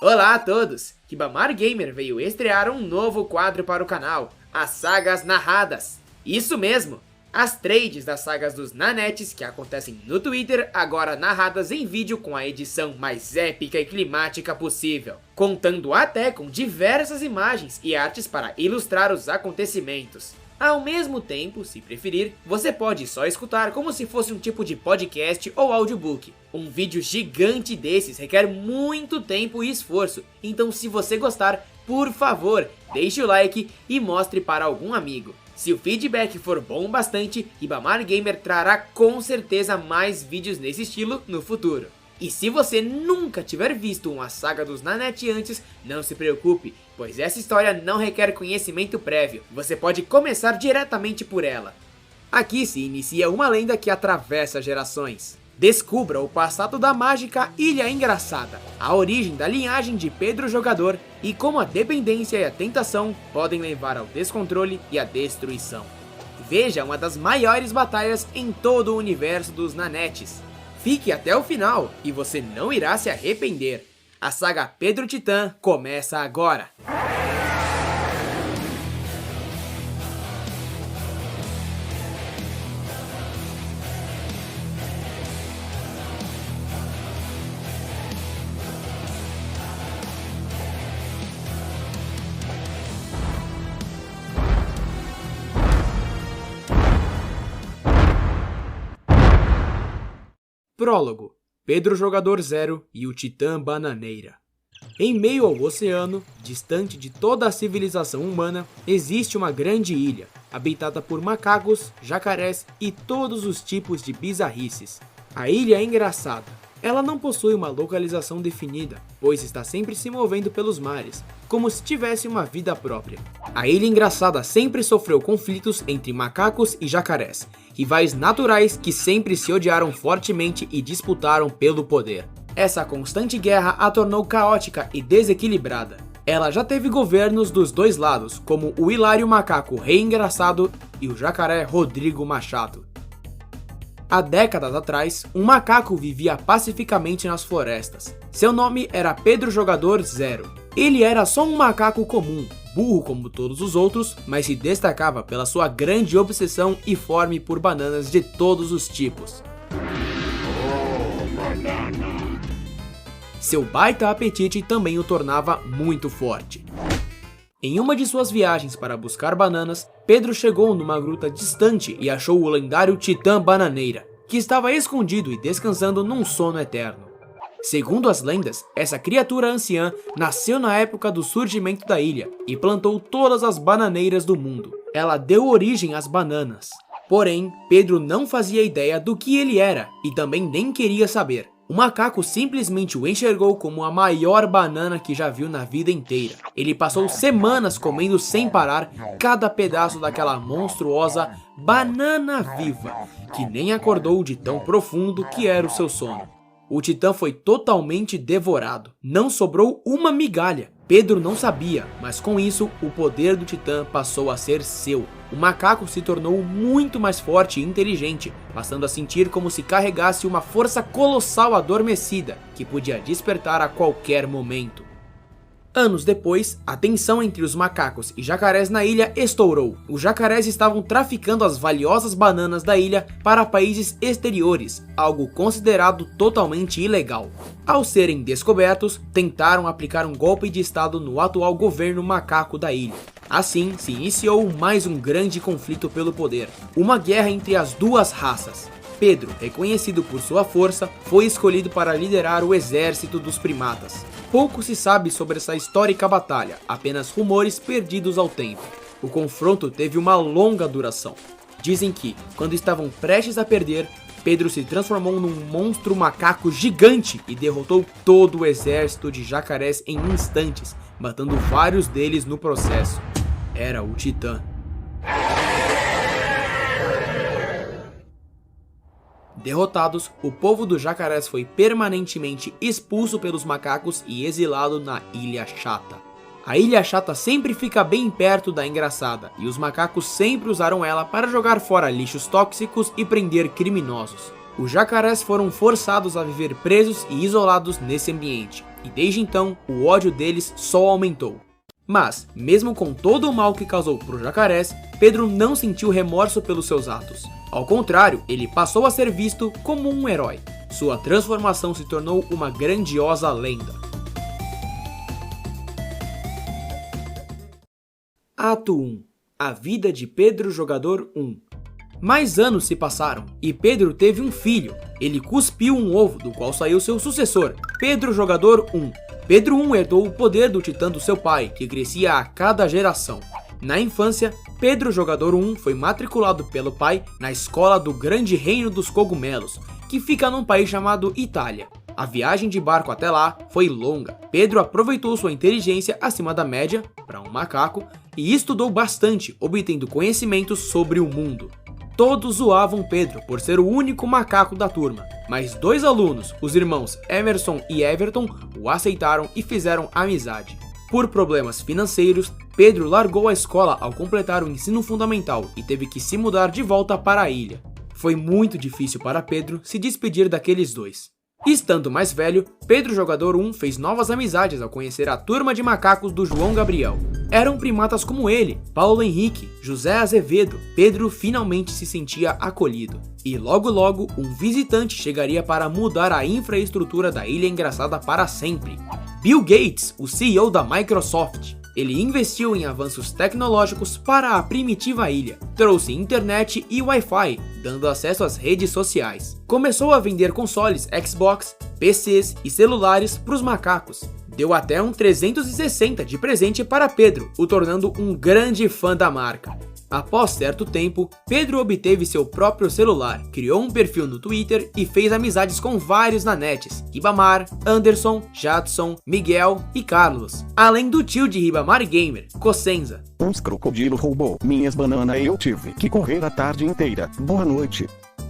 Olá a todos! Ribamar Gamer veio estrear um novo quadro para o canal, as Sagas Narradas. Isso mesmo! As trades das sagas dos Nanetes que acontecem no Twitter, agora narradas em vídeo com a edição mais épica e climática possível, contando até com diversas imagens e artes para ilustrar os acontecimentos. Ao mesmo tempo, se preferir, você pode só escutar como se fosse um tipo de podcast ou audiobook. Um vídeo gigante desses requer muito tempo e esforço, então se você gostar, por favor, deixe o like e mostre para algum amigo. Se o feedback for bom bastante, Ribamar Gamer trará com certeza mais vídeos nesse estilo no futuro. E se você nunca tiver visto uma saga dos Nanete antes, não se preocupe, pois essa história não requer conhecimento prévio, você pode começar diretamente por ela. Aqui se inicia uma lenda que atravessa gerações. Descubra o passado da mágica Ilha Engraçada, a origem da linhagem de Pedro Jogador e como a dependência e a tentação podem levar ao descontrole e à destruição. Veja uma das maiores batalhas em todo o universo dos Nanetes. Fique até o final e você não irá se arrepender. A saga Pedro Titã começa agora. Prólogo: Pedro Jogador Zero e o Titã Bananeira. Em meio ao oceano, distante de toda a civilização humana, existe uma grande ilha, habitada por macacos, jacarés e todos os tipos de bizarrices. A Ilha Engraçada. Ela não possui uma localização definida, pois está sempre se movendo pelos mares, como se tivesse uma vida própria. A Ilha Engraçada sempre sofreu conflitos entre macacos e jacarés, rivais naturais que sempre se odiaram fortemente e disputaram pelo poder. Essa constante guerra a tornou caótica e desequilibrada. Ela já teve governos dos dois lados, como o hilário macaco Rei Engraçado e o jacaré Rodrigo Machado. Há décadas atrás, um macaco vivia pacificamente nas florestas. Seu nome era Pedro Jogador Zero. Ele era só um macaco comum, burro como todos os outros, mas se destacava pela sua grande obsessão e fome por bananas de todos os tipos. Seu baita apetite também o tornava muito forte. Em uma de suas viagens para buscar bananas, Pedro chegou numa gruta distante e achou o lendário Titã Bananeira, que estava escondido e descansando num sono eterno. Segundo as lendas, essa criatura anciã nasceu na época do surgimento da ilha e plantou todas as bananeiras do mundo. Ela deu origem às bananas. Porém, Pedro não fazia ideia do que ele era e também nem queria saber. O macaco simplesmente o enxergou como a maior banana que já viu na vida inteira. Ele passou semanas comendo sem parar cada pedaço daquela monstruosa banana viva, que nem acordou de tão profundo que era o seu sono. O Titã foi totalmente devorado, não sobrou uma migalha. Pedro não sabia, mas com isso o poder do Titã passou a ser seu. O macaco se tornou muito mais forte e inteligente, passando a sentir como se carregasse uma força colossal adormecida, que podia despertar a qualquer momento. Anos depois, a tensão entre os macacos e jacarés na ilha estourou. Os jacarés estavam traficando as valiosas bananas da ilha para países exteriores, algo considerado totalmente ilegal. Ao serem descobertos, tentaram aplicar um golpe de estado no atual governo macaco da ilha. Assim, se iniciou mais um grande conflito pelo poder, uma guerra entre as duas raças. Pedro, reconhecido por sua força, foi escolhido para liderar o exército dos primatas. Pouco se sabe sobre essa histórica batalha, apenas rumores perdidos ao tempo. O confronto teve uma longa duração. Dizem que, quando estavam prestes a perder, Pedro se transformou num monstro macaco gigante e derrotou todo o exército de jacarés em instantes, matando vários deles no processo. Era o Titã. Derrotados, o povo dos jacarés foi permanentemente expulso pelos macacos e exilado na Ilha Chata. A Ilha Chata sempre fica bem perto da Engraçada, e os macacos sempre usaram ela para jogar fora lixos tóxicos e prender criminosos. Os jacarés foram forçados a viver presos e isolados nesse ambiente, e desde então o ódio deles só aumentou. Mas, mesmo com todo o mal que causou para os jacarés, Pedro não sentiu remorso pelos seus atos. Ao contrário, ele passou a ser visto como um herói. Sua transformação se tornou uma grandiosa lenda. Ato 1. A vida de Pedro Jogador 1. Mais anos se passaram e Pedro teve um filho. Ele cuspiu um ovo do qual saiu seu sucessor, Pedro Jogador 1. Pedro 1 herdou o poder do titã do seu pai, que crescia a cada geração. Na infância, Pedro Jogador 1 foi matriculado pelo pai na escola do Grande Reino dos Cogumelos, que fica num país chamado Itália. A viagem de barco até lá foi longa. Pedro aproveitou sua inteligência acima da média, para um macaco, e estudou bastante, obtendo conhecimentos sobre o mundo. Todos zoavam Pedro por ser o único macaco da turma, mas 2 alunos, os irmãos Emerson e Everton, o aceitaram e fizeram amizade. Por problemas financeiros, Pedro largou a escola ao completar o ensino fundamental e teve que se mudar de volta para a ilha. Foi muito difícil para Pedro se despedir daqueles dois. Estando mais velho, Pedro Jogador 1 fez novas amizades ao conhecer a turma de macacos do João Gabriel. Eram primatas como ele, Paulo Henrique, José Azevedo. Pedro finalmente se sentia acolhido. E logo logo, um visitante chegaria para mudar a infraestrutura da Ilha Engraçada para sempre. Bill Gates, o CEO da Microsoft. Ele investiu em avanços tecnológicos para a primitiva ilha, trouxe internet e Wi-Fi, dando acesso às redes sociais. Começou a vender consoles Xbox, PCs e celulares para os macacos. Deu até um 360 de presente para Pedro, o tornando um grande fã da marca. Após certo tempo, Pedro obteve seu próprio celular, criou um perfil no Twitter e fez amizades com vários nanetes, Ribamar, Anderson, Jadson, Miguel e Carlos, além do tio de Ribamar Gamer, Cossenza. Uns crocodilo roubou minhas bananas e eu tive que correr a tarde inteira. Boa noite.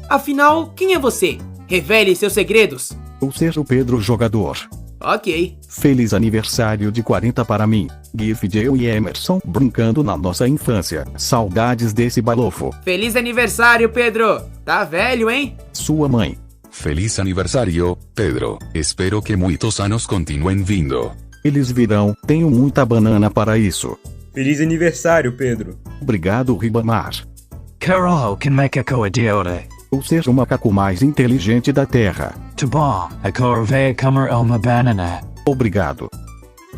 Afinal, quem é você? Revele seus segredos. Ou seja, o Pedro Jogador. Ok. Feliz aniversário de 40 para mim. Gift, eu e Emerson brincando na nossa infância. Saudades desse balofo. Feliz aniversário, Pedro. Tá velho, hein? Sua mãe. Feliz aniversário, Pedro. Espero que muitos anos continuem vindo. Eles virão, tenho muita banana para isso. Feliz aniversário, Pedro. Obrigado, Ribamar. Carol can make a coadiote. Ou seja, o macaco mais inteligente da Terra. Tabá, a cor vai comer uma banana. Obrigado.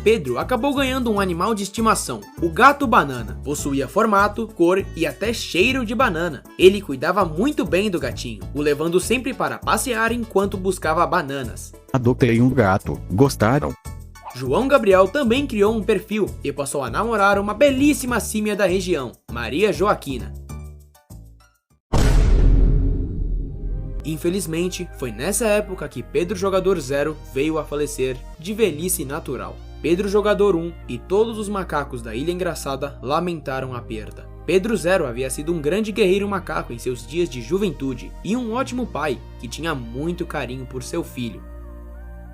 Pedro acabou ganhando um animal de estimação, o gato banana. Possuía formato, cor e até cheiro de banana. Ele cuidava muito bem do gatinho, o levando sempre para passear enquanto buscava bananas. Adotei um gato. Gostaram? João Gabriel também criou um perfil e passou a namorar uma belíssima símia da região, Maria Joaquina. Infelizmente, foi nessa época que Pedro Jogador 0 veio a falecer de velhice natural. Pedro Jogador 1 e todos os macacos da Ilha Engraçada lamentaram a perda. Pedro 0 havia sido um grande guerreiro macaco em seus dias de juventude e um ótimo pai que tinha muito carinho por seu filho.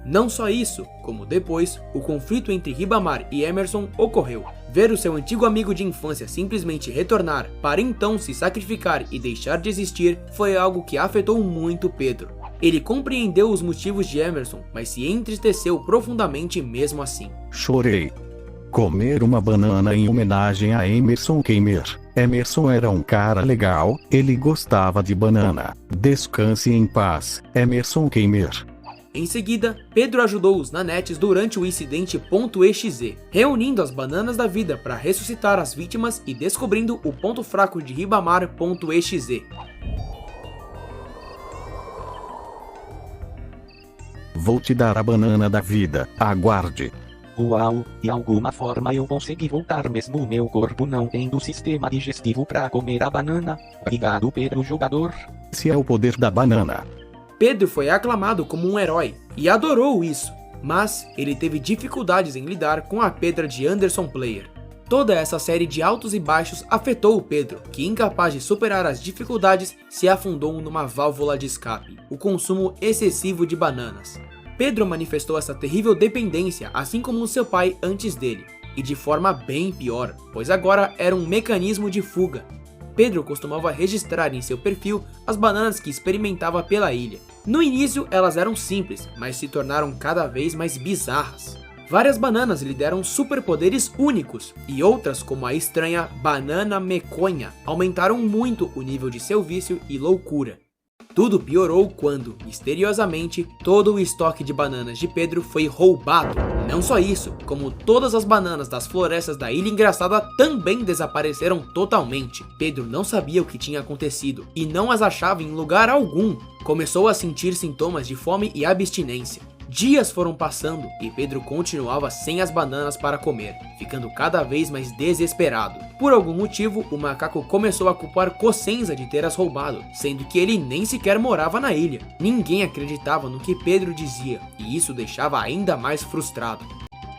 Não só isso, como depois, o conflito entre Ribamar e Emerson ocorreu. Ver o seu antigo amigo de infância simplesmente retornar para então se sacrificar e deixar de existir foi algo que afetou muito Pedro. Ele compreendeu os motivos de Emerson, mas se entristeceu profundamente mesmo assim. Chorei. Comer uma banana em homenagem a Emerson Gamer. Emerson era um cara legal, ele gostava de banana. Descanse em paz, Emerson Gamer. Em seguida, Pedro ajudou os nanetes durante o incidente .exe, reunindo as bananas da vida para ressuscitar as vítimas e descobrindo o ponto fraco de Ribamar .exe. Vou te dar a banana da vida, aguarde. Uau, de alguma forma eu consegui voltar mesmo meu corpo não tendo sistema digestivo para comer a banana. Obrigado, Pedro Jogador. Esse é o poder da banana. Pedro foi aclamado como um herói e adorou isso, mas ele teve dificuldades em lidar com a pedra de Anderson Player. Toda essa série de altos e baixos afetou o Pedro, que incapaz de superar as dificuldades se afundou numa válvula de escape, o consumo excessivo de bananas. Pedro manifestou essa terrível dependência assim como seu pai antes dele, e de forma bem pior, pois agora era um mecanismo de fuga. Pedro costumava registrar em seu perfil as bananas que experimentava pela ilha. No início elas eram simples, mas se tornaram cada vez mais bizarras. Várias bananas lhe deram superpoderes únicos, e outras, como a estranha banana meconha, aumentaram muito o nível de seu vício e loucura. Tudo piorou quando, misteriosamente, todo o estoque de bananas de Pedro foi roubado. Não só isso, como todas as bananas das florestas da Ilha Engraçada também desapareceram totalmente. Pedro não sabia o que tinha acontecido e não as achava em lugar algum. Começou a sentir sintomas de fome e abstinência. Dias foram passando e Pedro continuava sem as bananas para comer, ficando cada vez mais desesperado. Por algum motivo, o macaco começou a culpar Cosenza de ter as roubado, sendo que ele nem sequer morava na ilha. Ninguém acreditava no que Pedro dizia, e isso deixava ainda mais frustrado.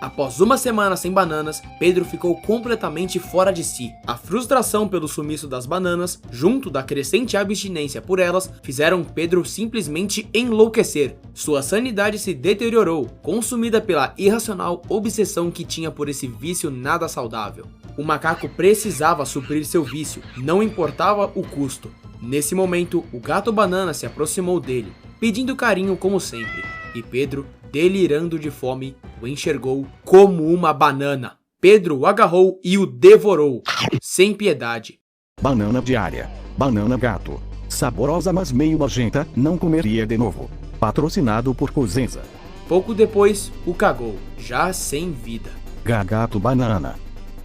Após uma semana sem bananas, Pedro ficou completamente fora de si. A frustração pelo sumiço das bananas, junto da crescente abstinência por elas, fizeram Pedro simplesmente enlouquecer. Sua sanidade se deteriorou, consumida pela irracional obsessão que tinha por esse vício nada saudável. O macaco precisava suprir seu vício, não importava o custo. Nesse momento, o gato banana se aproximou dele, pedindo carinho como sempre, e Pedro, delirando de fome, o enxergou como uma banana. Pedro o agarrou e o devorou, sem piedade. Banana diária. Banana gato. Saborosa mas meio nojenta, não comeria de novo. Patrocinado por Cosenza. Pouco depois, o cagou, já sem vida. Gato banana.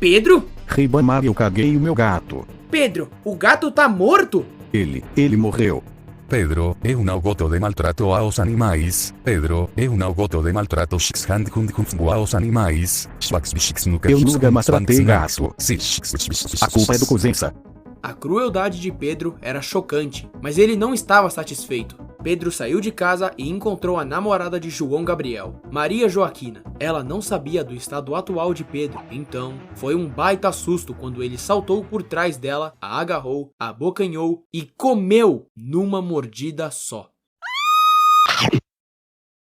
Pedro? Ribamar, eu caguei o meu gato. Pedro, o gato tá morto? Ele morreu. Pedro, é um goto de maltrato aos animais. Pedro, é um goto de maltrato aos animais. Eu nunca maltratei gato. A culpa é do Cosenza. A crueldade de Pedro era chocante, mas ele não estava satisfeito. Pedro saiu de casa e encontrou a namorada de João Gabriel, Maria Joaquina. Ela não sabia do estado atual de Pedro, então foi um baita susto quando ele saltou por trás dela, a agarrou, abocanhou e comeu numa mordida só.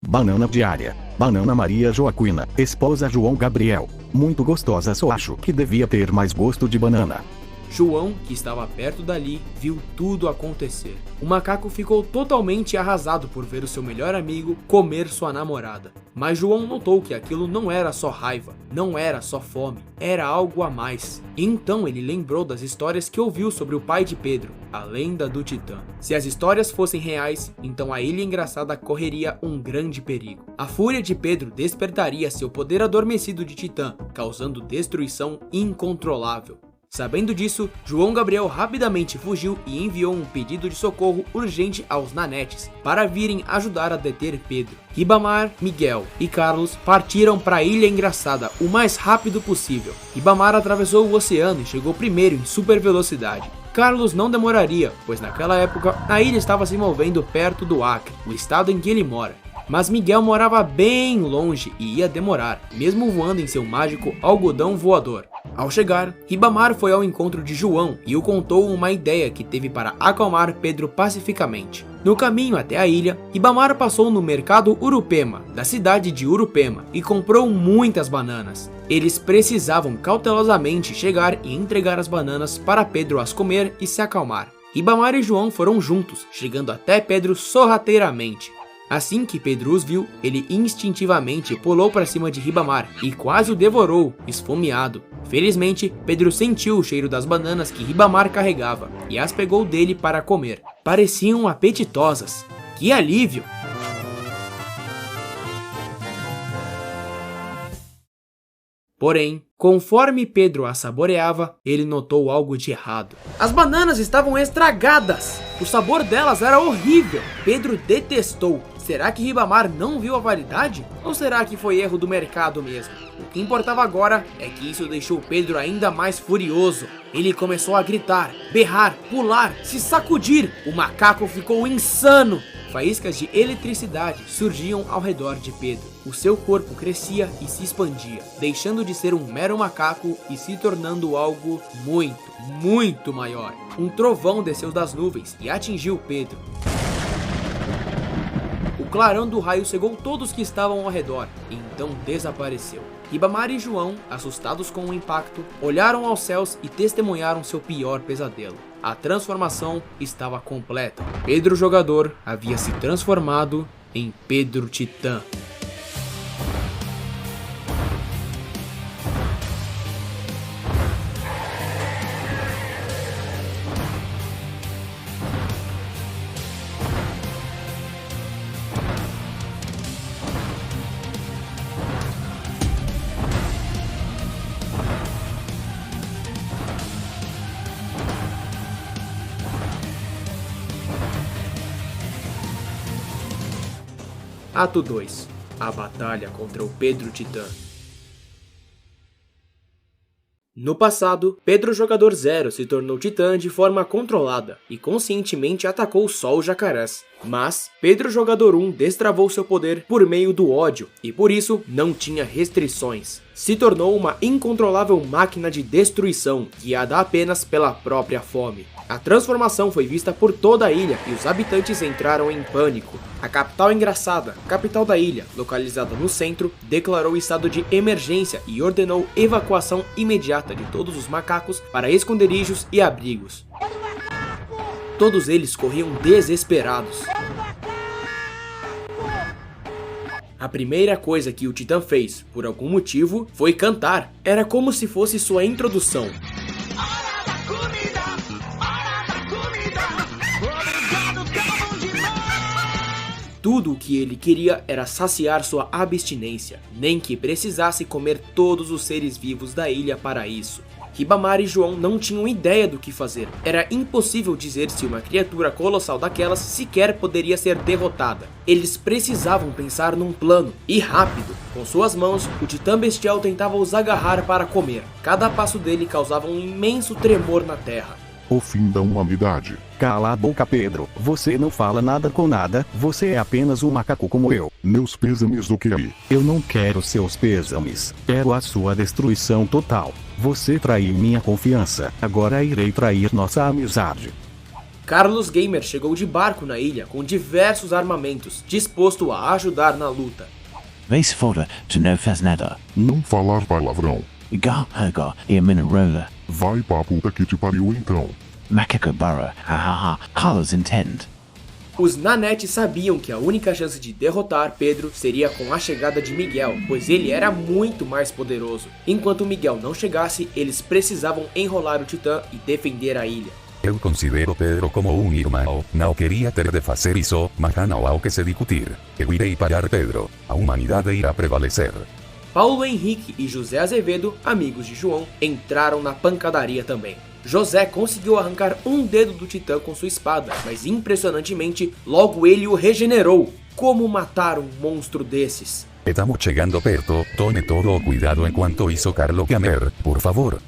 Banana diária. Banana Maria Joaquina, esposa João Gabriel. Muito gostosa, só acho que devia ter mais gosto de banana. João, que estava perto dali, viu tudo acontecer. O macaco ficou totalmente arrasado por ver o seu melhor amigo comer sua namorada. Mas João notou que aquilo não era só raiva, não era só fome, era algo a mais. Então ele lembrou das histórias que ouviu sobre o pai de Pedro, a lenda do Titã. Se as histórias fossem reais, então a Ilha Engraçada correria um grande perigo. A fúria de Pedro despertaria seu poder adormecido de Titã, causando destruição incontrolável. Sabendo disso, João Gabriel rapidamente fugiu e enviou um pedido de socorro urgente aos Nanetes para virem ajudar a deter Pedro. Ribamar, Miguel e Carlos partiram para a Ilha Engraçada o mais rápido possível. Ribamar atravessou o oceano e chegou primeiro em super velocidade. Carlos não demoraria, pois naquela época a ilha estava se movendo perto do Acre, o estado em que ele mora. Mas Miguel morava bem longe e ia demorar, mesmo voando em seu mágico algodão voador. Ao chegar, Ribamar foi ao encontro de João e o contou uma ideia que teve para acalmar Pedro pacificamente. No caminho até a ilha, Ribamar passou no mercado Urupema, da cidade de Urupema, e comprou muitas bananas. Eles precisavam cautelosamente chegar e entregar as bananas para Pedro as comer e se acalmar. Ribamar e João foram juntos, chegando até Pedro sorrateiramente. Assim que Pedro os viu, ele instintivamente pulou para cima de Ribamar e quase o devorou, esfomeado. Felizmente, Pedro sentiu o cheiro das bananas que Ribamar carregava e as pegou dele para comer. Pareciam apetitosas. Que alívio! Porém, conforme Pedro a saboreava, ele notou algo de errado. As bananas estavam estragadas! O sabor delas era horrível! Pedro detestou. Será que Ribamar não viu a validade? Ou será que foi erro do mercado mesmo? O que importava agora é que isso deixou Pedro ainda mais furioso. Ele começou a gritar, berrar, pular, se sacudir. O macaco ficou insano. Faíscas de eletricidade surgiam ao redor de Pedro. O seu corpo crescia e se expandia, deixando de ser um mero macaco e se tornando algo muito maior. Um trovão desceu das nuvens e atingiu Pedro. O clarão do raio cegou todos que estavam ao redor e então desapareceu. Ribamar e João, assustados com o impacto, olharam aos céus e testemunharam seu pior pesadelo. A transformação estava completa. Pedro Jogador havia se transformado em Pedro Titã. Ato 2. A batalha contra o Pedro Titã. No passado, Pedro Jogador Zero se tornou Titã de forma controlada e conscientemente atacou só os jacarés. Mas Pedro Jogador 1 destravou seu poder por meio do ódio e por isso não tinha restrições. Se tornou uma incontrolável máquina de destruição, guiada apenas pela própria fome. A transformação foi vista por toda a ilha e os habitantes entraram em pânico. A capital engraçada, capital da ilha, localizada no centro, declarou estado de emergência e ordenou evacuação imediata de todos os macacos para esconderijos e abrigos. Todos eles corriam desesperados. A primeira coisa que o Titã fez, por algum motivo, foi cantar. Era como se fosse sua introdução. Tudo o que ele queria era saciar sua abstinência, nem que precisasse comer todos os seres vivos da ilha para isso. Ribamar e João não tinham ideia do que fazer. Era impossível dizer se uma criatura colossal daquelas sequer poderia ser derrotada. Eles precisavam pensar num plano, e rápido. Com suas mãos, o Titã Bestial tentava os agarrar para comer. Cada passo dele causava um imenso tremor na terra. O fim da humanidade. Cala a boca, Pedro. Você não fala nada com nada, você é apenas um macaco como eu. Meus pêsames do que aí? Eu não quero seus pêsames. Quero a sua destruição total. Você traiu minha confiança, agora irei trair nossa amizade. Carlos Gamer chegou de barco na ilha com diversos armamentos, disposto a ajudar na luta. Vez fora, tu não faz nada. Não falar palavrão. Garra e a minerola. Vai pra puta que te pariu então. Macaco Barra, hahaha, Carlos entende. Os Nanete sabiam que a única chance de derrotar Pedro seria com a chegada de Miguel, pois ele era muito mais poderoso. Enquanto Miguel não chegasse, eles precisavam enrolar o Titã e defender a ilha. Eu considero Pedro como um irmão. Não queria ter de fazer isso, mas não há o que se discutir. Eu irei parar Pedro. A humanidade irá prevalecer. Paulo Henrique e José Azevedo, amigos de João, entraram na pancadaria também. José conseguiu arrancar um dedo do Titã com sua espada, mas impressionantemente, logo ele o regenerou. Como matar um monstro desses? Estamos chegando perto, tome todo o cuidado enquanto isso Carlo Gamer, por favor.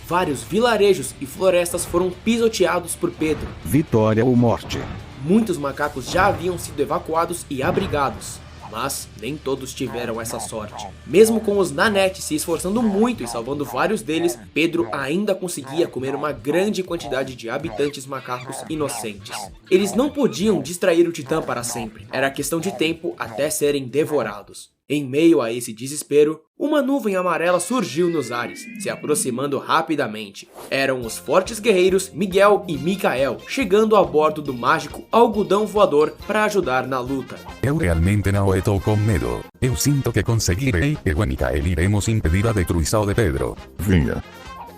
Vários vilarejos e florestas foram pisoteados por Pedro. Vitória ou morte. Muitos macacos já haviam sido evacuados e abrigados. Mas nem todos tiveram essa sorte. Mesmo com os Nanete se esforçando muito e salvando vários deles, Pedro ainda conseguia comer uma grande quantidade de habitantes macacos inocentes. Eles não podiam distrair o Titã para sempre. Era questão de tempo até serem devorados. Em meio a esse desespero, uma nuvem amarela surgiu nos ares, se aproximando rapidamente. Eram os fortes guerreiros Miguel e Micael, chegando a bordo do mágico algodão voador para ajudar na luta. Eu realmente não estou com medo. Eu sinto que conseguirei. Eu e Micael iremos impedir a destruição de Pedro. Venha.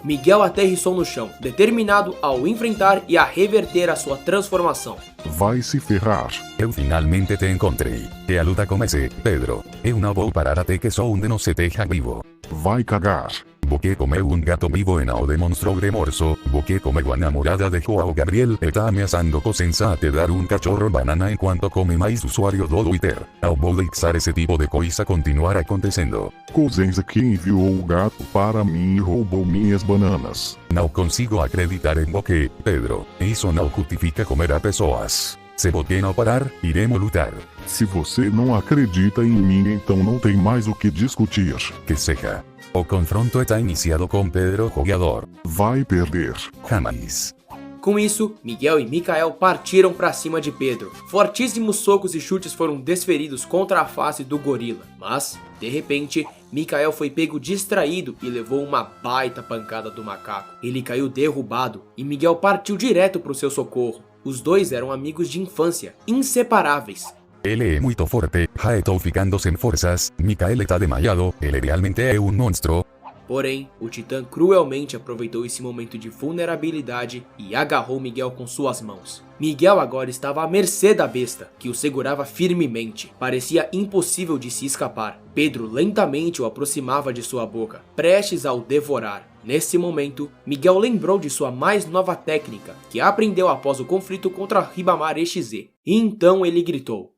Miguel aterrissou no chão, determinado ao enfrentar e a reverter a sua transformação. Vai se ferrar. Eu finalmente te encontrei. E a luta comece, Pedro. Eu não vou parar até que só um de nós esteja vivo. Vai cagar. Porque comeu um gato vivo e não demonstrou remorso. Porque comeu a namorada de João Gabriel está ameaçando com te dar um cachorro banana enquanto come mais usuário do Twitter. Não vou deixar esse tipo de coisa continuar acontecendo. Cosenza que enviou o gato para mim e roubou minhas bananas. Não consigo acreditar em você, Pedro. Isso não justifica comer a pessoas. Se você não parar, iremos lutar. Se você não acredita em mim, então não tem mais o que discutir. Que seja. O confronto está iniciado com Pedro Jogador. Vai perder. Jamais. Com isso, Miguel e Micael partiram para cima de Pedro. Fortíssimos socos e chutes foram desferidos contra a face do gorila. Mas, de repente, Mikael foi pego distraído e levou uma baita pancada do macaco. Ele caiu derrubado e Miguel partiu direto para o seu socorro. Os dois eram amigos de infância, inseparáveis. Ele é muito forte, já estou ficando sem forças, Mikael está desmaiado, ele realmente é um monstro. Porém, o Titã cruelmente aproveitou esse momento de vulnerabilidade e agarrou Miguel com suas mãos. Miguel agora estava à mercê da besta, que o segurava firmemente. Parecia impossível de se escapar. Pedro lentamente o aproximava de sua boca, prestes a o devorar. Nesse momento, Miguel lembrou de sua mais nova técnica, que aprendeu após o conflito contra Ribamar EXZ. E então ele gritou: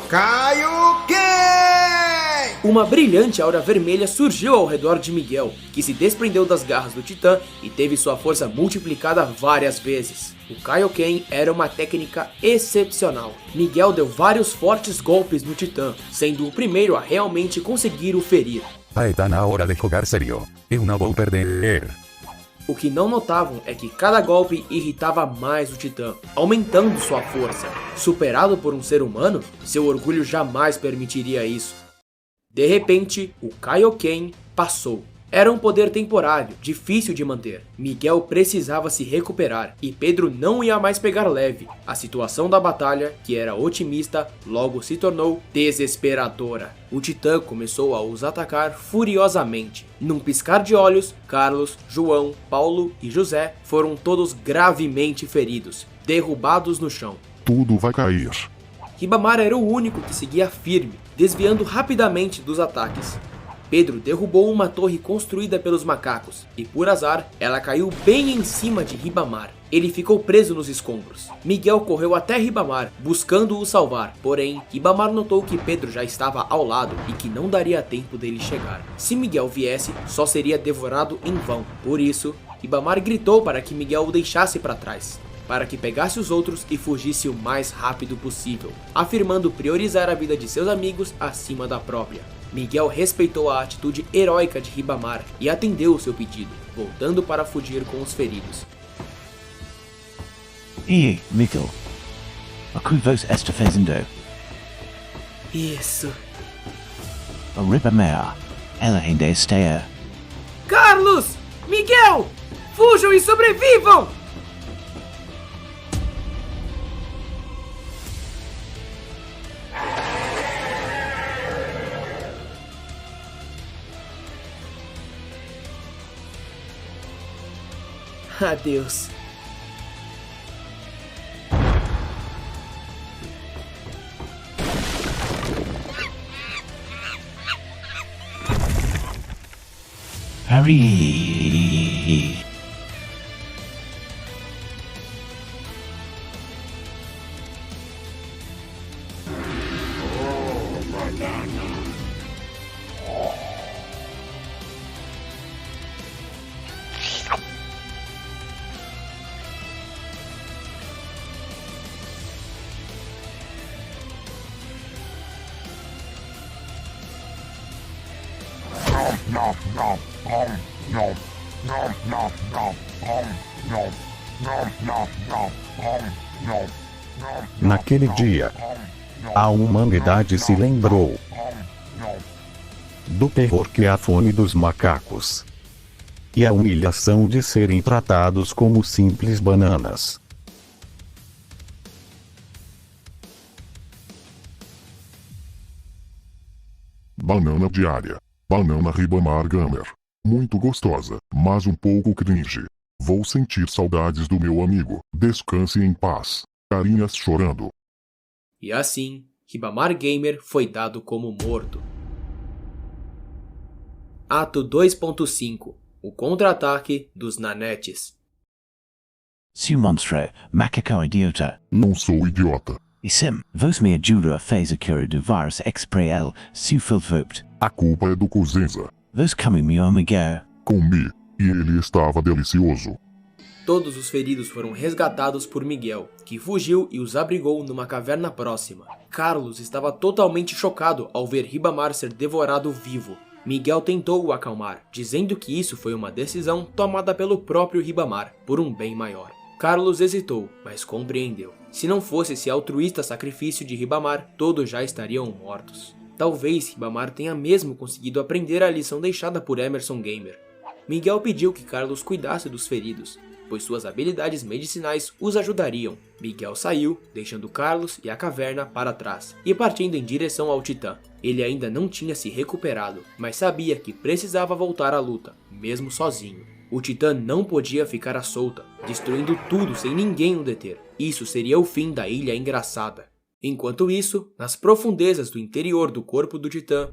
Kaioken! Uma brilhante aura vermelha surgiu ao redor de Miguel, que se desprendeu das garras do Titã e teve sua força multiplicada várias vezes. O Kaioken era uma técnica excepcional. Miguel deu vários fortes golpes no Titã, sendo o primeiro a realmente conseguir o ferir. Está na hora de jogar sério. Eu não vou perder. O que não notavam é que cada golpe irritava mais o Titã, aumentando sua força. Superado por um ser humano, seu orgulho jamais permitiria isso. De repente, o Kaioken passou. Era um poder temporário, difícil de manter. Miguel precisava se recuperar e Pedro não ia mais pegar leve. A situação da batalha, que era otimista, logo se tornou desesperadora. O Titã começou a os atacar furiosamente. Num piscar de olhos, Carlos, João, Paulo e José foram todos gravemente feridos, derrubados no chão. Tudo vai cair. Ribamar era o único que seguia firme, desviando rapidamente dos ataques. Pedro derrubou uma torre construída pelos macacos, e por azar, ela caiu bem em cima de Ribamar. Ele ficou preso nos escombros. Miguel correu até Ribamar, buscando o salvar, porém, Ribamar notou que Pedro já estava ao lado e que não daria tempo dele chegar. Se Miguel viesse, só seria devorado em vão. Por isso, Ribamar gritou para que Miguel o deixasse para trás, para que pegasse os outros e fugisse o mais rápido possível, afirmando priorizar a vida de seus amigos acima da própria. Miguel respeitou a atitude heróica de Ribamar e atendeu o seu pedido, voltando para fugir com os feridos. E Miguel, a que vos está fazendo? Isso. A Ribamar, ela ainda está. Carlos! Miguel! Fujam e sobrevivam! Adeus. Hurry! Naquele dia, a humanidade se lembrou do terror que é a fome dos macacos e a humilhação de serem tratados como simples bananas. Banana diária. Banana Ribamar Gamer. Muito gostosa, mas um pouco cringe. Vou sentir saudades do meu amigo. Descanse em paz. Carinhas chorando. E assim, Ribamar Gamer foi dado como morto. Ato 2.5 O contra-ataque dos nanetes. Seu monstro, macaco idiota. Não sou idiota. Isem, vos me ajuda a fazer cura do vírus XPL, seu filvopt. A culpa é do Cosenza. Vos come meu amigo. Comi, e ele estava delicioso. Todos os feridos foram resgatados por Miguel, que fugiu e os abrigou numa caverna próxima. Carlos estava totalmente chocado ao ver Ribamar ser devorado vivo. Miguel tentou o acalmar, dizendo que isso foi uma decisão tomada pelo próprio Ribamar, por um bem maior. Carlos hesitou, mas compreendeu. Se não fosse esse altruísta sacrifício de Ribamar, todos já estariam mortos. Talvez Ribamar tenha mesmo conseguido aprender a lição deixada por Emerson Gamer. Miguel pediu que Carlos cuidasse dos feridos, pois suas habilidades medicinais os ajudariam. Miguel saiu, deixando Carlos e a caverna para trás, e partindo em direção ao Titã. Ele ainda não tinha se recuperado, mas sabia que precisava voltar à luta, mesmo sozinho. O Titã não podia ficar à solta, destruindo tudo sem ninguém o deter. Isso seria o fim da Ilha Engraçada. Enquanto isso, nas profundezas do interior do corpo do Titã,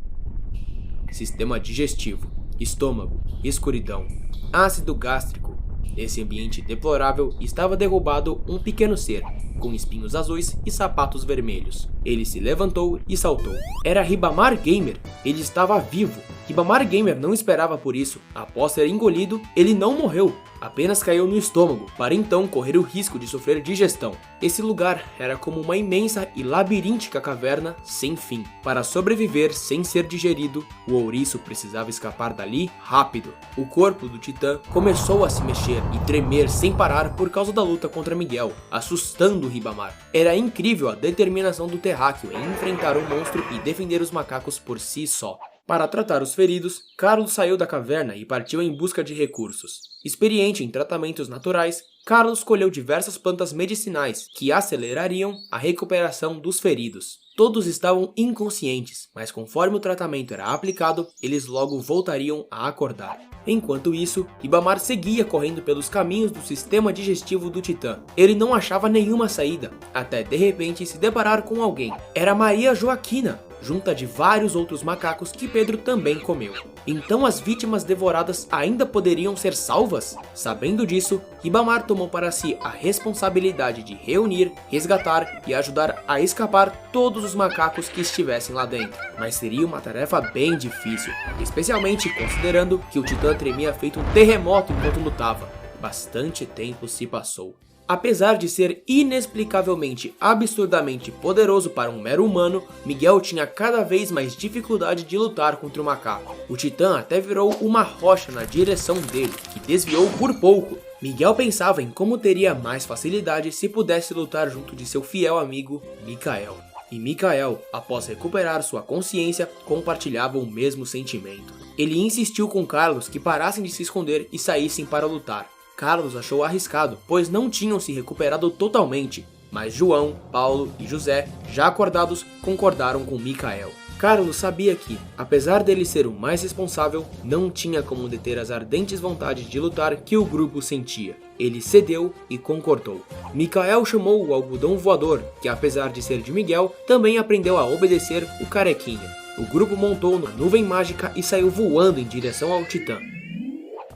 sistema digestivo, estômago, escuridão, ácido gástrico. Nesse ambiente deplorável estava derrubado um pequeno ser, com espinhos azuis e sapatos vermelhos. Ele se levantou e saltou. Era Ribamar Gamer. Ele estava vivo. Ribamar Gamer não esperava por isso. Após ser engolido, ele não morreu. Apenas caiu no estômago, para então correr o risco de sofrer digestão. Esse lugar era como uma imensa e labiríntica caverna sem fim. Para sobreviver sem ser digerido, o ouriço precisava escapar dali rápido. O corpo do Titã começou a se mexer e tremer sem parar por causa da luta contra Miguel, assustando Ribamar. Era incrível a determinação do terráqueo em enfrentar o monstro e defender os macacos por si só. Para tratar os feridos, Carlos saiu da caverna e partiu em busca de recursos. Experiente em tratamentos naturais, Carlos colheu diversas plantas medicinais que acelerariam a recuperação dos feridos. Todos estavam inconscientes, mas conforme o tratamento era aplicado, eles logo voltariam a acordar. Enquanto isso, Ribamar seguia correndo pelos caminhos do sistema digestivo do Titã. Ele não achava nenhuma saída, até de repente se deparar com alguém. Era Maria Joaquina, junta de vários outros macacos que Pedro também comeu. Então as vítimas devoradas ainda poderiam ser salvas? Sabendo disso, Ribamar tomou para si a responsabilidade de reunir, resgatar e ajudar a escapar todos os macacos que estivessem lá dentro. Mas seria uma tarefa bem difícil, especialmente considerando que o Titã tremia feito um terremoto enquanto lutava. Bastante tempo se passou. Apesar de ser inexplicavelmente absurdamente poderoso para um mero humano, Miguel tinha cada vez mais dificuldade de lutar contra o macaco. O Titã até virou uma rocha na direção dele, que desviou por pouco. Miguel pensava em como teria mais facilidade se pudesse lutar junto de seu fiel amigo, Micael. E Micael, após recuperar sua consciência, compartilhava o mesmo sentimento. Ele insistiu com Carlos que parassem de se esconder e saíssem para lutar. Carlos achou arriscado, pois não tinham se recuperado totalmente, mas João, Paulo e José, já acordados, concordaram com Micael. Carlos sabia que, apesar dele ser o mais responsável, não tinha como deter as ardentes vontades de lutar que o grupo sentia. Ele cedeu e concordou. Micael chamou o algodão voador, que apesar de ser de Miguel, também aprendeu a obedecer o carequinha. O grupo montou na nuvem mágica e saiu voando em direção ao Titã.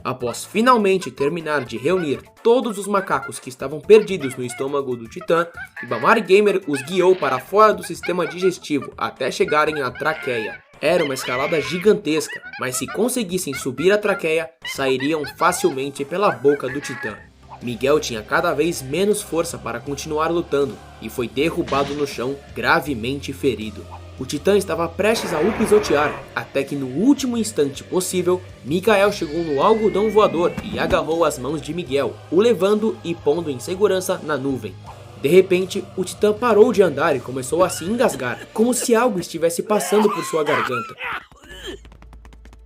Após finalmente terminar de reunir todos os macacos que estavam perdidos no estômago do Titã, Ribamar Gamer os guiou para fora do sistema digestivo até chegarem à traqueia. Era uma escalada gigantesca, mas se conseguissem subir a traqueia, sairiam facilmente pela boca do Titã. Miguel tinha cada vez menos força para continuar lutando e foi derrubado no chão, gravemente ferido. O Titã estava prestes a o pisotear, até que no último instante possível, Micael chegou no algodão voador e agarrou as mãos de Miguel, o levando e pondo em segurança na nuvem. De repente, o Titã parou de andar e começou a se engasgar, como se algo estivesse passando por sua garganta.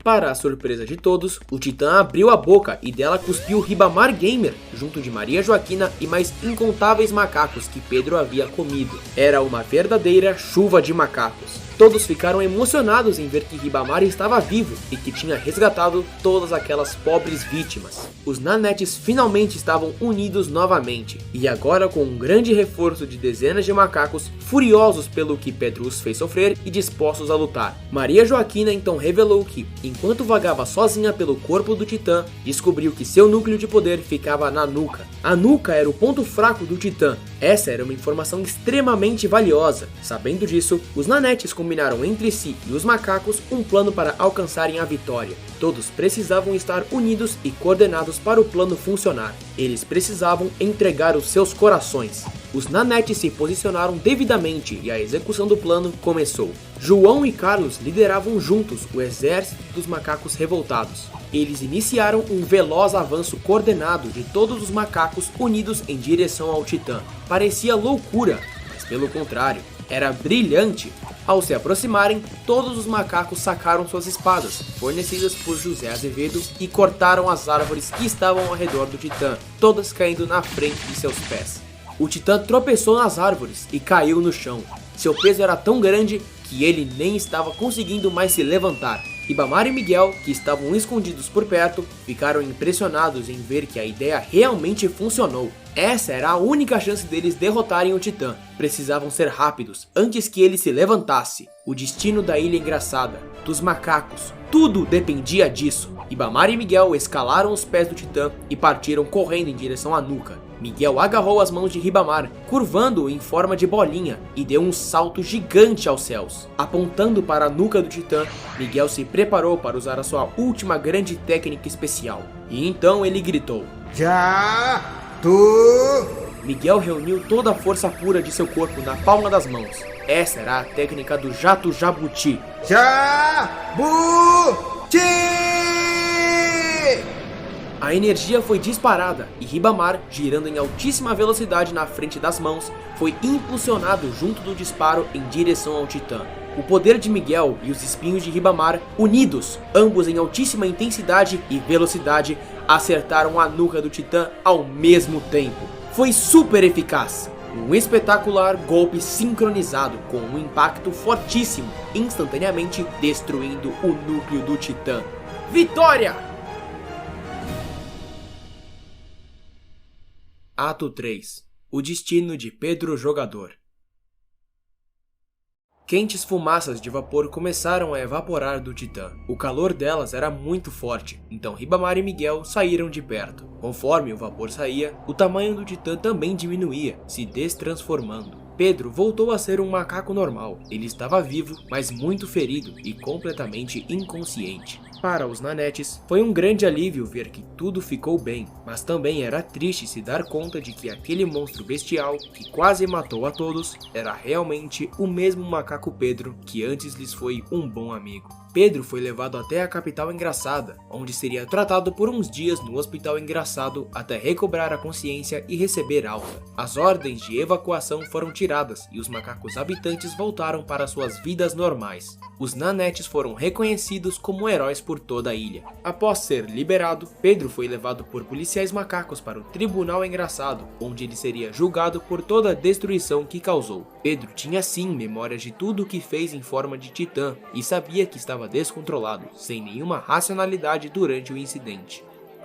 Para a surpresa de todos, o Titã abriu a boca e dela cuspiu Ribamar Gamer, junto de Maria Joaquina e mais incontáveis macacos que Pedro havia comido. Era uma verdadeira chuva de macacos. Todos ficaram emocionados em ver que Ribamar estava vivo e que tinha resgatado todas aquelas pobres vítimas. Os nanetes finalmente estavam unidos novamente, e agora com um grande reforço de dezenas de macacos, furiosos pelo que Pedro os fez sofrer e dispostos a lutar. Maria Joaquina então revelou que, enquanto vagava sozinha pelo corpo do Titã, descobriu que seu núcleo de poder ficava na nuca. A nuca era o ponto fraco do Titã. Essa era uma informação extremamente valiosa. Sabendo disso, os nanetes combinaram entre si e os macacos um plano para alcançarem a vitória. Todos precisavam estar unidos e coordenados para o plano funcionar. Eles precisavam entregar os seus corações. Os nanetes se posicionaram devidamente e a execução do plano começou. João e Carlos lideravam juntos o exército dos macacos revoltados. Eles iniciaram um veloz avanço coordenado de todos os macacos unidos em direção ao Titã. Parecia loucura, mas pelo contrário, era brilhante. Ao se aproximarem, todos os macacos sacaram suas espadas, fornecidas por José Azevedo, e cortaram as árvores que estavam ao redor do Titã, todas caindo na frente de seus pés. O Titã tropeçou nas árvores e caiu no chão. Seu peso era tão grande que ele nem estava conseguindo mais se levantar. Ribamar e Miguel, que estavam escondidos por perto, ficaram impressionados em ver que a ideia realmente funcionou. Essa era a única chance deles derrotarem o Titã. Precisavam ser rápidos, antes que ele se levantasse. O destino da Ilha Engraçada, dos macacos, tudo dependia disso. Ribamar e Miguel escalaram os pés do Titã e partiram correndo em direção à nuca. Miguel agarrou as mãos de Ribamar, curvando-o em forma de bolinha, e deu um salto gigante aos céus. Apontando para a nuca do Titã, Miguel se preparou para usar a sua última grande técnica especial. E então ele gritou: Já! Miguel reuniu toda a força pura de seu corpo na palma das mãos. Essa era a técnica do jato jabuti. Jabuti! A energia foi disparada e Ribamar, girando em altíssima velocidade na frente das mãos, foi impulsionado junto do disparo em direção ao Titã. O poder de Miguel e os espinhos de Ribamar, unidos, ambos em altíssima intensidade e velocidade, acertaram a nuca do Titã ao mesmo tempo. Foi super eficaz! Um espetacular golpe sincronizado com um impacto fortíssimo, instantaneamente destruindo o núcleo do Titã. Vitória! Ato 3. O destino de Pedro o Jogador. Quentes fumaças de vapor começaram a evaporar do Titã. O calor delas era muito forte, então Ribamar e Miguel saíram de perto. Conforme o vapor saía, o tamanho do Titã também diminuía, se destransformando. Pedro voltou a ser um macaco normal. Ele estava vivo, mas muito ferido e completamente inconsciente. Para os nanetes, foi um grande alívio ver que tudo ficou bem, mas também era triste se dar conta de que aquele monstro bestial, que quase matou a todos, era realmente o mesmo macaco Pedro que antes lhes foi um bom amigo. Pedro foi levado até a capital engraçada, onde seria tratado por uns dias no hospital engraçado até recobrar a consciência e receber alta. As ordens de evacuação foram tiradas e os macacos habitantes voltaram para suas vidas normais. Os nanetes foram reconhecidos como heróis por toda a ilha. Após ser liberado, Pedro foi levado por policiais macacos para o Tribunal Engraçado, onde ele seria julgado por toda a destruição que causou. Pedro tinha sim memórias de tudo o que fez em forma de Titã e sabia que estava descontrolado, sem nenhuma racionalidade durante o incidente.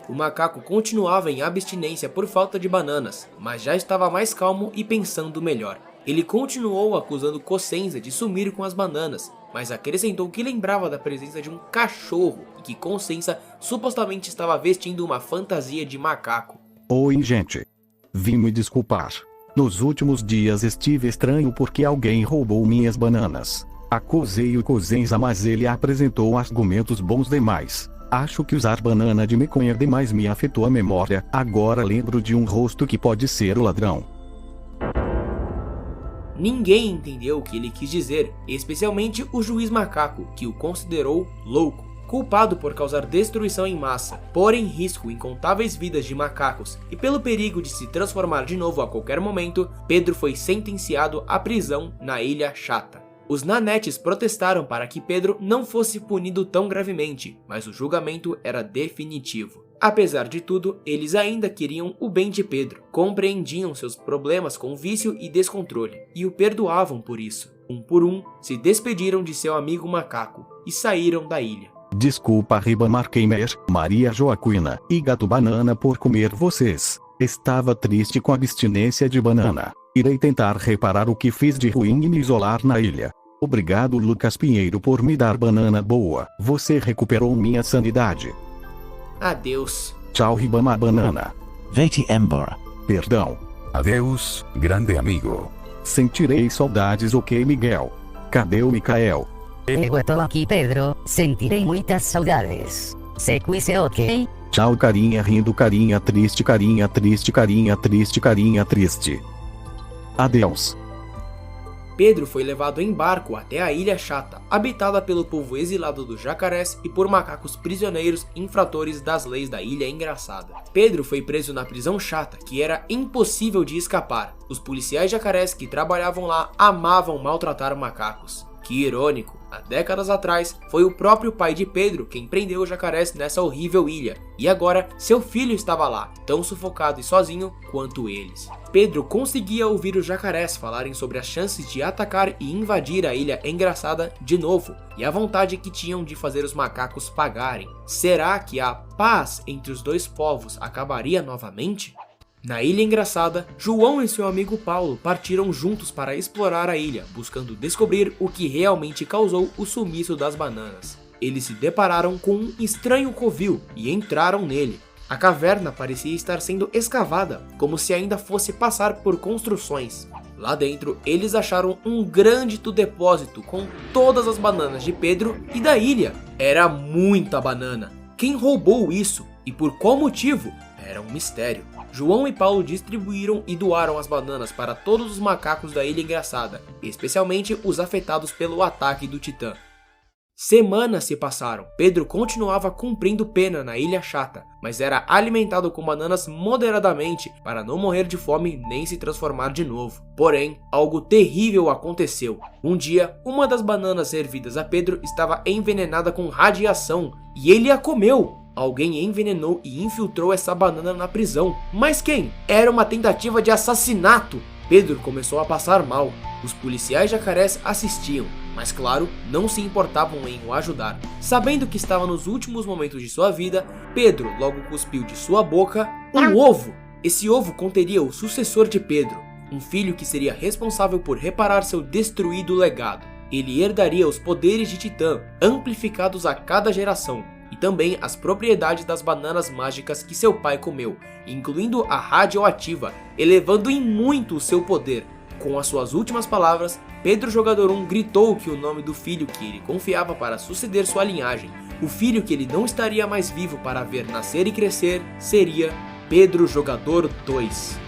O macaco continuava em abstinência por falta de bananas, mas já estava mais calmo e pensando melhor. Ele continuou acusando Cosenza de sumir com as bananas, mas acrescentou que lembrava da presença de um cachorro e que Cosenza supostamente estava vestindo uma fantasia de macaco. Oi, gente. Vim me desculpar. Nos últimos dias estive estranho porque alguém roubou minhas bananas. Acusei o Cosenza, mas ele apresentou argumentos bons demais. Acho que usar banana de maconha demais me afetou a memória. Agora lembro de um rosto que pode ser o ladrão. Ninguém entendeu o que ele quis dizer, especialmente o juiz macaco, que o considerou louco. Culpado por causar destruição em massa, pôr em risco incontáveis vidas de macacos e pelo perigo de se transformar de novo a qualquer momento, Pedro foi sentenciado à prisão na Ilha Chata. Os nanetes protestaram para que Pedro não fosse punido tão gravemente, mas o julgamento era definitivo. Apesar de tudo, eles ainda queriam o bem de Pedro, compreendiam seus problemas com vício e descontrole, e o perdoavam por isso. Um por um, se despediram de seu amigo macaco e saíram da ilha. Desculpa Ribamar Gamer, Maria Joaquina e Gato Banana por comer vocês. Estava triste com a abstinência de banana. Irei tentar reparar o que fiz de ruim e me isolar na ilha. Obrigado Lucas Pinheiro por me dar banana boa. Você recuperou minha sanidade. Adeus. Tchau Ribamar Banana. Vete embora. Perdão. Adeus, grande amigo. Sentirei saudades, ok Miguel? Cadê o Micael? Eu tô aqui Pedro, sentirei muitas saudades. Se cuise ok? Tchau carinha rindo, carinha triste, carinha triste, carinha triste, carinha triste. Adeus. Pedro foi levado em barco até a Ilha Chata, habitada pelo povo exilado dos jacarés e por macacos prisioneiros infratores das leis da Ilha Engraçada. Pedro foi preso na prisão chata, que era impossível de escapar. Os policiais jacarés que trabalhavam lá amavam maltratar macacos. Que irônico, há décadas atrás foi o próprio pai de Pedro quem prendeu os jacarés nessa horrível ilha, e agora seu filho estava lá, tão sufocado e sozinho quanto eles. Pedro conseguia ouvir os jacarés falarem sobre as chances de atacar e invadir a Ilha Engraçada de novo, e a vontade que tinham de fazer os macacos pagarem. Será que a paz entre os dois povos acabaria novamente? Na Ilha Engraçada, João e seu amigo Paulo partiram juntos para explorar a ilha, buscando descobrir o que realmente causou o sumiço das bananas. Eles se depararam com um estranho covil e entraram nele. A caverna parecia estar sendo escavada, como se ainda fosse passar por construções. Lá dentro, eles acharam um grande depósito com todas as bananas de Pedro e da ilha. Era muita banana. Quem roubou isso e por qual motivo? Era um mistério. João e Paulo distribuíram e doaram as bananas para todos os macacos da Ilha Engraçada, especialmente os afetados pelo ataque do Titã. Semanas se passaram. Pedro continuava cumprindo pena na Ilha Chata, mas era alimentado com bananas moderadamente para não morrer de fome nem se transformar de novo. Porém, algo terrível aconteceu. Um dia, uma das bananas servidas a Pedro estava envenenada com radiação e ele a comeu. Alguém envenenou e infiltrou essa banana na prisão. Mas quem? Era uma tentativa de assassinato. Pedro começou a passar mal. Os policiais jacarés assistiam, mas claro, não se importavam em o ajudar. Sabendo que estava nos últimos momentos de sua vida, Pedro logo cuspiu de sua boca um ovo. Esse ovo conteria o sucessor de Pedro, um filho que seria responsável por reparar seu destruído legado. Ele herdaria os poderes de Titã, amplificados a cada geração, e também as propriedades das bananas mágicas que seu pai comeu, incluindo a radioativa, elevando em muito o seu poder. Com as suas últimas palavras, Pedro Jogador 1 gritou que o nome do filho que ele confiava para suceder sua linhagem, o filho que ele não estaria mais vivo para ver nascer e crescer, seria Pedro Jogador 2.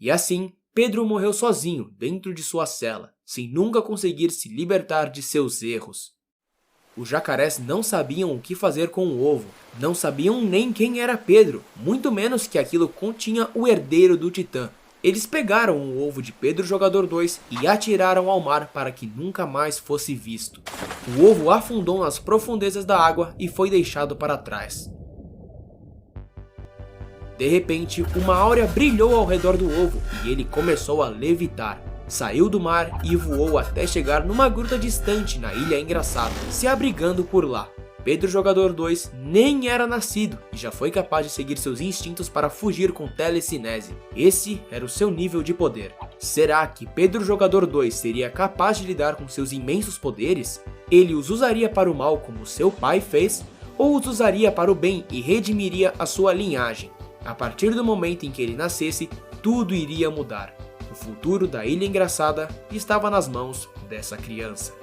E assim, Pedro morreu sozinho dentro de sua cela, sem nunca conseguir se libertar de seus erros. Os jacarés não sabiam o que fazer com o ovo, não sabiam nem quem era Pedro, muito menos que aquilo continha o herdeiro do Titã. Eles pegaram o ovo de Pedro Jogador 2 e atiraram ao mar para que nunca mais fosse visto. O ovo afundou nas profundezas da água e foi deixado para trás. De repente, uma áurea brilhou ao redor do ovo e ele começou a levitar. Saiu do mar e voou até chegar numa gruta distante na Ilha Engraçada, se abrigando por lá. Pedro Jogador 2 nem era nascido e já foi capaz de seguir seus instintos para fugir com telecinese. Esse era o seu nível de poder. Será que Pedro Jogador 2 seria capaz de lidar com seus imensos poderes? Ele os usaria para o mal como seu pai fez? Ou os usaria para o bem e redimiria a sua linhagem? A partir do momento em que ele nascesse, tudo iria mudar. O futuro da Ilha Engraçada estava nas mãos dessa criança.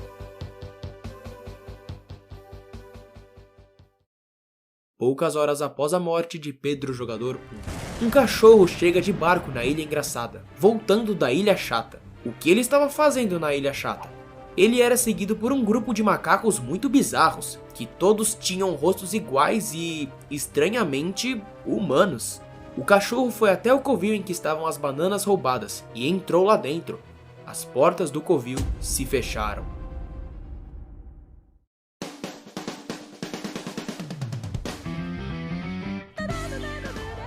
Poucas horas após a morte de Pedro Jogador 1, um cachorro chega de barco na Ilha Engraçada, voltando da Ilha Chata. O que ele estava fazendo na Ilha Chata? Ele era seguido por um grupo de macacos muito bizarros, que todos tinham rostos iguais e, estranhamente, humanos. O cachorro foi até o covil em que estavam as bananas roubadas e entrou lá dentro. As portas do covil se fecharam.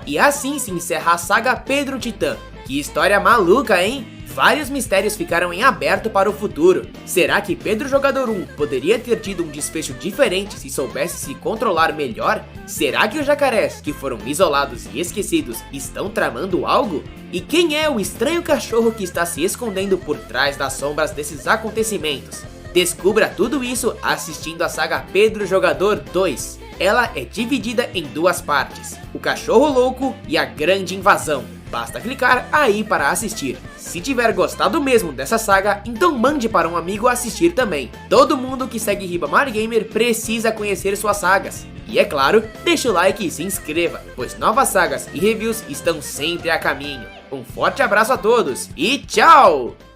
E assim se encerra a saga Pedro Titã. Que história maluca, hein? Vários mistérios ficaram em aberto para o futuro. Será que Pedro Jogador 1 poderia ter tido um desfecho diferente se soubesse se controlar melhor? Será que os jacarés, que foram isolados e esquecidos, estão tramando algo? E quem é o estranho cachorro que está se escondendo por trás das sombras desses acontecimentos? Descubra tudo isso assistindo a saga Pedro Jogador 2. Ela é dividida em duas partes, o Cachorro Louco e a Grande Invasão. Basta clicar aí para assistir. Se tiver gostado mesmo dessa saga, então mande para um amigo assistir também. Todo mundo que segue Ribamar Gamer precisa conhecer suas sagas. E é claro, deixa o like e se inscreva, pois novas sagas e reviews estão sempre a caminho. Um forte abraço a todos e tchau!